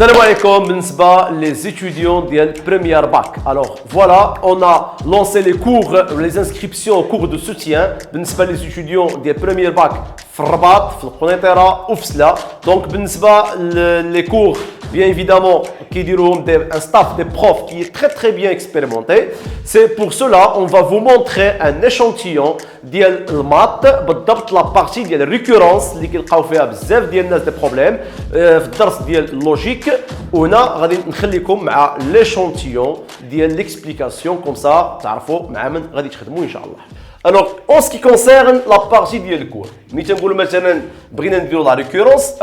Salam alaikum, les étudiants de première bac. Alors voilà, on a lancé les cours, les inscriptions au cours de soutien. Les étudiants de première bac, Frabat, Fnetera, Oufsla. Donc les cours, bien évidemment, qui diront un staff des profs qui est très bien expérimenté. C'est pour cela on va vous montrer un échantillon de maths, la partie de la récurrence, qui des problèmes, de logique. On a l'échantillon de l'explication, comme ça, alors, en ce qui concerne la partie du cours, nous avons la récurrence.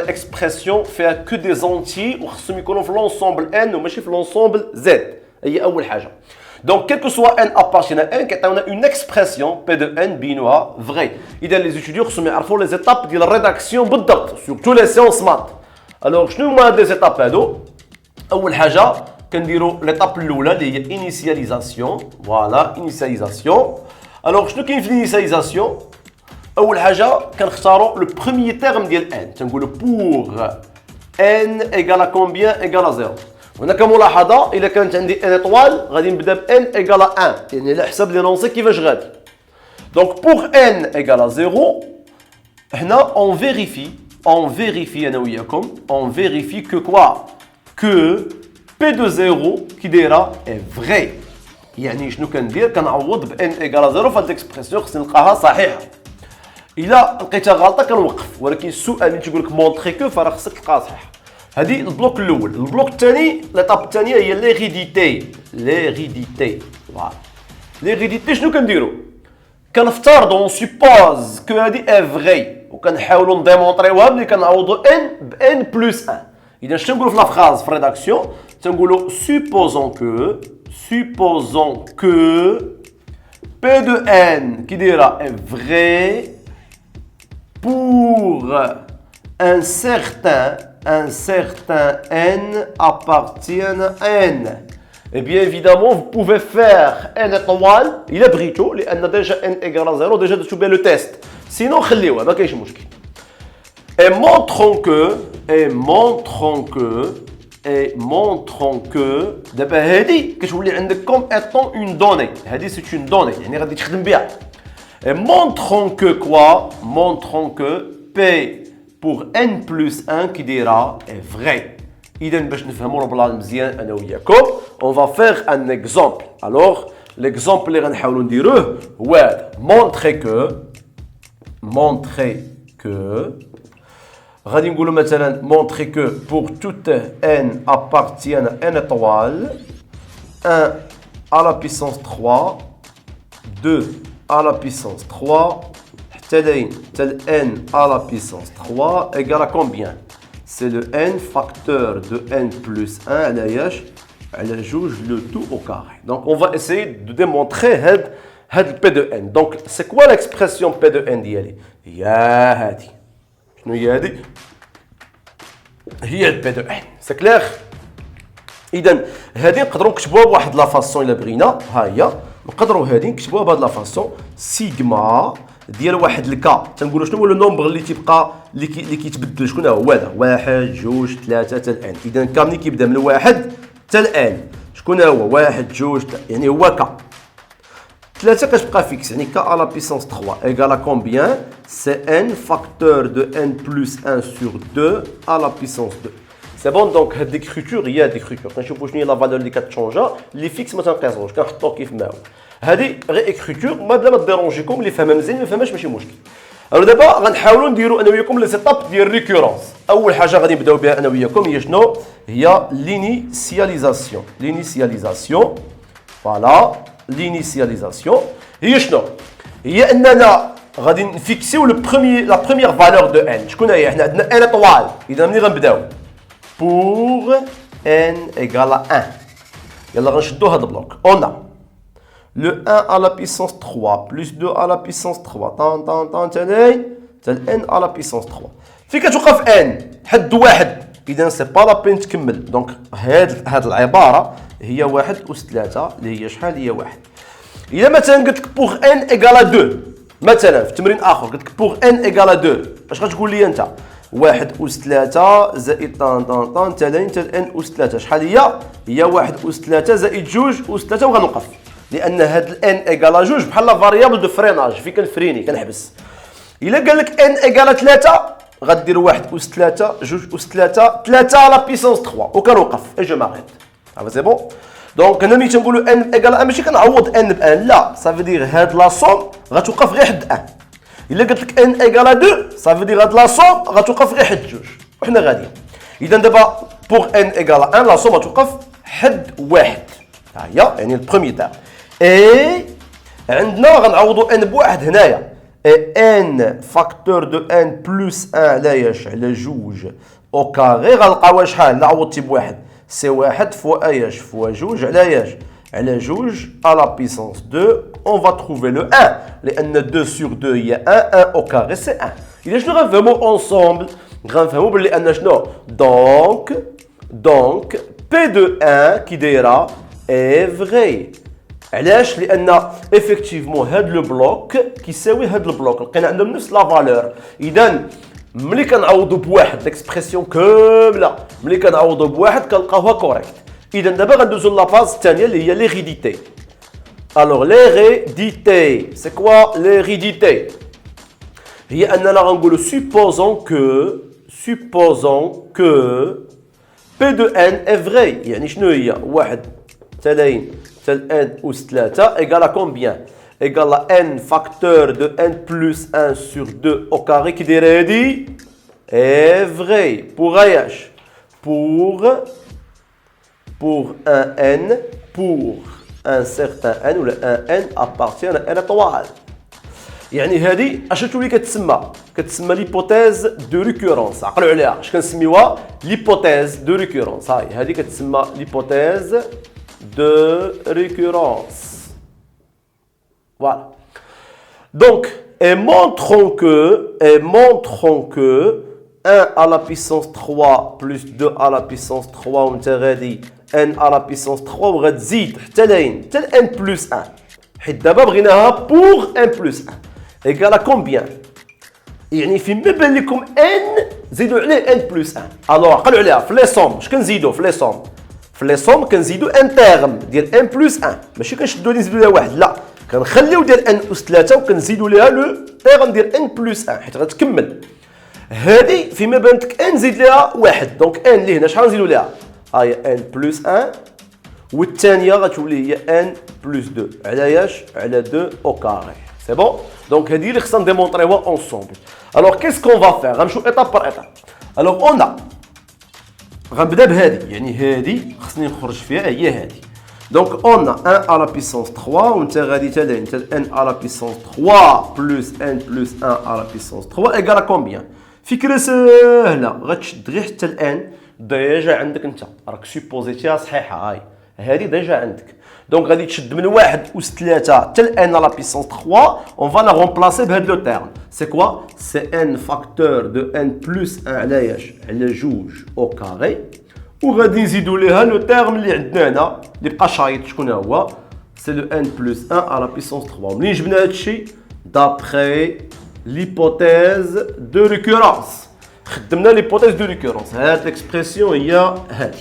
L'expression fait que des entiers ou l'ensemble n ou l'ensemble z. Donc, quel que soit n appartient à n, on a une expression P de n binois vraie. Les étudiants ont les étapes de la rédaction sur toutes les séances maths. Alors, je nous des étapes à dos. L'étape l'oula, c'est l'initialisation. Voilà, initialisation. Alors, je nous dis l'initialisation. Le premier terme de n. Pour n égale à combien? Égale à 0. On a comme ملاحظة إذا كانت عندي n étoile غادي نبدا ب n égale à 1 يعني على حسب l'énoncé كيفاش غادي. Donc pour n égale à 0 هنا on vérifie أنا وياكم on vérifie que quoi? Que p de 0 qui دايره est vrai. يعني شنو كندير؟ كنعوض ب n égale à 0 في هاد l'expression خصني نلقاها صحيحة. إلا لقيتها غلطة كنوقف ولكن السؤال اللي تيقول لك مونطري كو فراه خصك تلقاها صحيحة. هذه البلوك الاول. البلوك الثاني ليطاب الثانيه هي ليغيديتي فوالا ليغيديتي. شنو كنديروا؟ كنفترضوا اون سوبوز كو هذه اي فري وكنحاولوا نديمونطريوها ملي كنعوضوا ان ب ان بلس 1. اذا شنو نقولوا في لا فراز في ريداكسيون؟ تنقولوا supposons que p de n qui dira est vrai pour un certain n appartient à n. Et bien évidemment, vous pouvez faire n étoile, il est brito, il y a déjà n égale à 0, déjà de soulever le test. Sinon, خليوها ما كاينش مشكل. Et montrons que دابا هذه كتولي عندك comme étant une donnée. هذه c'est une donnée, يعني غادي تخدم بها. Et montrons que quoi? Montrons que p pour n plus 1 qui dira est vrai. إذا باش نفهموا البلان مزيان أنا وياكم on va faire un exemple. Alors l'exemple اللي غنحاولوا نديروه هو هذا. montrer que غادي نقولوا مثلا montrer que pour toute n appartient à n étoile 1 à la puissance 3 2 à la puissance 3 tel n à la puissance 3 égale à combien? C'est le n facteur de n plus 1 à la juge le tout au carré. Donc on va essayer de démontrer هاد p de n. Donc c'est quoi l'expression p de n ديالي؟ هي هادي. شنو هي هادي؟ هي p de n. C'est clair؟ إذا هادي نقدروا نكتبوها بواحد لا فاسون إلا بغينا. ها هي نقدروا هادي نكتبوها بهاد لا فاسون سيغما ديال واحد الكا. تنقولوا شنو هو لو نومبر اللي تيبقى اللي كيتبدل. شكون هو هذا؟ 1 2 3 حتى ان. اذا كا ملي كيبدا من 1 حتى ان شكون هو؟ 1 2 يعني هو كا. 3 كتبقى فيكس يعني كا على بيسونس 3 ايغال ا كومبيان؟ سي ان فاكتور دو ان بلس 1 سور 2 على بيسونس 2. سي بون. دونك هاد ليكريتور هي ليكريتور كنشوفوا شنو هي لا فالور اللي كتشونجا اللي فيكس ما تنقيسوش كنحطوه كيف ما هو. هذه غير اكريتور ما بلا ما ديرونجيكم اللي فهمها مزيان ما فهمهاش ماشي مشكل. الو دابا غنحاولوا نديروا انا وياكم لي سيتاب ديال ريكورونس. اول حاجه غادي نبداو بها انا وياكم هي شنو؟ هي لينيسياليزاسيون. فوالا لينيسياليزاسيون هي شنو؟ هي اننا غادي نفيكسيو لا بروميير فالور دو ان. شكون هي؟ حنا عندنا ان اطوال. اذا ملي غنبداو بور ان ايغال 1 يلا غنشدو هاد البلوك. اون le 1 à la puissance 3 plus 2 à la puissance 3 tel n à la puissance 3 فين كتوقف n حد واحد. اذا سي با لا بين تكمل. دونك هاد العباره هي 1 أس 3 اللي هي شحال؟ هي 1. اذا مثلا قلت لك بوغ n égale à 2 مثلا في تمرين اخر قلت لك بوغ n égale à 2 اش غتقول لي انت؟ 1 أس 3 زائد طن تالين n أس 3 شحال هي 1 أس 3 زائد 2 أس 3 وغنوقف لأن هاد n إيكالا 2 بحال لا فاريابل دو فريناج في كنفريني كنحبس. إلا قال لك n إيكالا 3 غدير 1 أس 3 2 أس 3 3 على بيسونس 3 وكنوقف اي جو ماريت. سي بون. دونك هنا ملي تنقولوا n إيكالا 1 ماشي كنعوض n ب 1 لا صافي دير هاد لا سوم غتوقف غير حد 1. إلا قلت لك n إيكالا 2 صافي دير هاد لا سوم غتوقف غير حد 2 وحنا غاديين. إذا دابا بوغ n إيكالا 1 لا سوم غتوقف حد 1 ها هي يعني البروميي تاع اي عندنا غنعوضوا n بواحد هنايا n فاكتور دو n بلس 1 علاش على 2 او كاري غنلقاوها شحال عوضتي بواحد سي 1 فوا اياش فوا 2 علاش على 2 à la puissance 2 on va trouver le 1 لأن 2 sur 2 هي 1 au carré c'est 1. إذا شنو غنفهموا ensemble غنفهموا بلي أن شنو donc P de 1 كي دايره est vrai. علاش لأن effectivement هاد لو بلوك كيساوي هاد البلوك لقينا عندهم نفس لا فالور. إذا ملي كنعوضوا بواحد ليكسبرسيون كامله ملي كنعوضوا بواحد كنلقاوها كوريكت. إذا دابا غندوزو لا فاز الثانية اللي هي ليغيديتي. Alors l'hérédité, c'est quoi l'hérédité? هي أننا غنقولوا supposons que P de n est vrai. يعني شنو هي؟ واحد تالين تال n أس 3 égale à combien? Égale à n facteur de n plus 1 sur 2 au carré qui داير هادي est vrai. pour اياش؟ pour un n, pour un certain n ou un n appartient à n étoile. يعني هذه اش تولي كتسمى ليبوتيز دو ريكورونس. عقلوا عليها اش كنسميوها ليبوتيز دو ريكورونس. هاي هذه كتسمى ليبوتيز دو ريكورونس. Voilà. Donc, et montrons que 1 à la puissance 3 plus 2 à la puissance 3 وانت غادي n à la puissance 3 وغتزيد حتى لين حتى n plus 1 حيت دابا بغيناها pour n plus 1 égale à combien؟ يعني فين ما بان لكم n زيدوا عليه n plus 1. الوغ عقلوا عليها في لي سوم اش كنزيدوا في لي سوم كنزيدوا ان تيرم ديال n plus 1 ماشي كنشدوا لي نزيدوا لها واحد لا كنخليو ديال n أس 3 وكنزيدوا ليها لو تيرم ديال n plus 1 حيت غتكمل. هذه فيما بانتك n زيد ليها واحد دونك n اللي هنا شحال نزيدوا ليها هاي n plus 1 والثانيه غتولي هي n plus 2 علاش على 2 au carré. سي بون. دونك هذه اللي خصنا نديمونطريوها اونسومبل. الوغ كيس كون فا فير غنمشيو ايطاب بار ايطاب. الوغ اون غنبدا بهذه يعني هذه خصني نخرج فيها هي هذه. Donc on a 1 à la puissance 3 وانت غادي تالين n à la puissance 3 plus n plus 1 à la puissance 3 égale à combien؟ فكرة سهلة غتشد غير حتى n ديجا عندك انت راك سيبوزيتيها صحيحة هاي هذه ديجا عندك. دونك غادي تشد من 1 أس 3 حتى n à la puissance 3 on va la remplacer بهاد لو terme. C'est quoi؟ C'est n facteur de n plus 1 علاش على 2 au carré وغادي نزيدوا ليها لو تيرم اللي عندنا هنا اللي بقى شايط شكون هو سي لو n plus 1 à la puissance 3. منين جبنا هذا الشيء d'après l'hypothèse de récurrence خدمنا l'hypothèse de récurrence. هاد ليكسبرسيون هي هذه.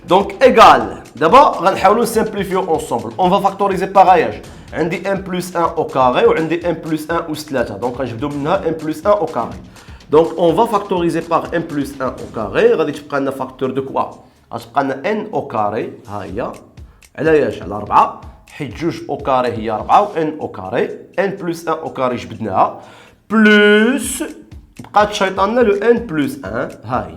دونك ايغال دابا غنحاولوا نسامبليفيو اونسومبل. اون فا فاكتوريزي باغ اياش عندي n plus 1 au carré وعندي n plus 1 أس 3 دونك غنجبدوا منها n plus 1 au carré. Donc on va factoriser par n plus 1 au carré غادي تبقى لنا فاكتور دو كوا غتبقى لنا n au carré ها هي علاش على 4 حيت 2 au carré هي 4 و n au carré n plus 1 au carré جبدناها بلس بقات شيطاننا لو n plus 1 ها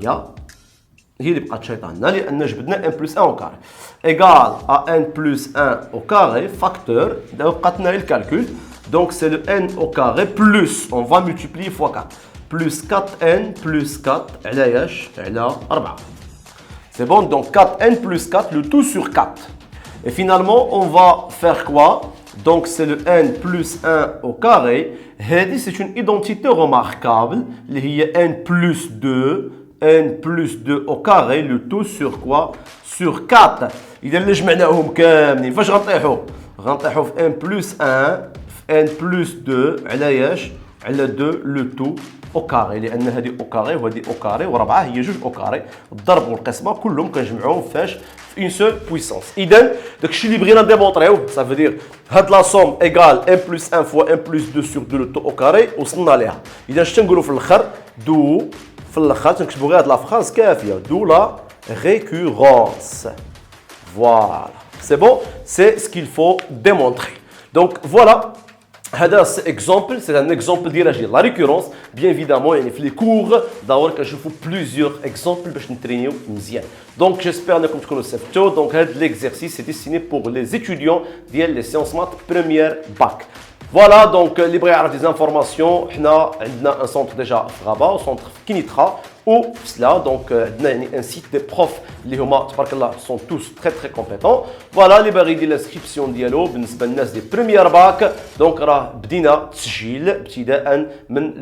هي اللي بقات شيطاننا لان جبدنا n plus 1 au carré égal à n plus 1 au carré facteur دابا بقات لنا الكالكول donc c'est le n au carré plus on va multiplier fois 4 plus 4n plus 4 علاش على 4. C'est bon, donc 4n plus 4, le tout sur 4. Et finalement, on va faire quoi? Donc c'est le n plus 1 au carré. C'est une identité remarquable. Il y a n plus 2, n plus 2 au carré, le tout sur quoi? Sur 4. إذا اللي جمعناهم كاملين فاش غنطيحوا؟ غنطيحوا في n plus 1 في n plus 2 علاش على 2 لو تو او كاري، لان هذه او كاري وهذه او كاري وربعه هي 2 او كاري. الضرب والقسمه كلهم كنجمعوهم فاش في اون سول بويسونس. اذا داكشي اللي بغينا ديمونطريوه سا فو دير هاد لا سوم ايغال 1 بلس 1 فوا 1 بلس 2 سور 2 لو تو او كاري وصلنا ليها. اذا اش تنقولوا في الاخر؟ دو في الاخر تنكتبوا غير هاد لا فراز كافيه، دو لا récurrence. Voilà, c'est bon, c'est ce qu'il faut démontrer. Donc voilà, c'est exemple, c'est un exemple de la récurrence. Bien évidemment, il y a les cours d'avoir que je fais plusieurs exemples pour nous مزيان. Donc j'espère que vous connaissez tout. Donc l'exercice est destiné pour les étudiants des sciences maths première bac. Voilà, donc les bras des informations, on a un centre déjà à Rabat, un centre Kinitra, ou cela, donc un site des profs, les sont tous très très compétents. Voilà, les barils de l'inscription dialogue, des premières bac, donc bdina tjil,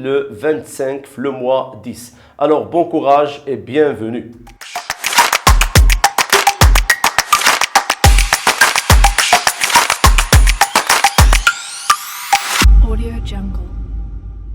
le 25 le mois 10. Alors bon courage et bienvenue. Audio Jungle.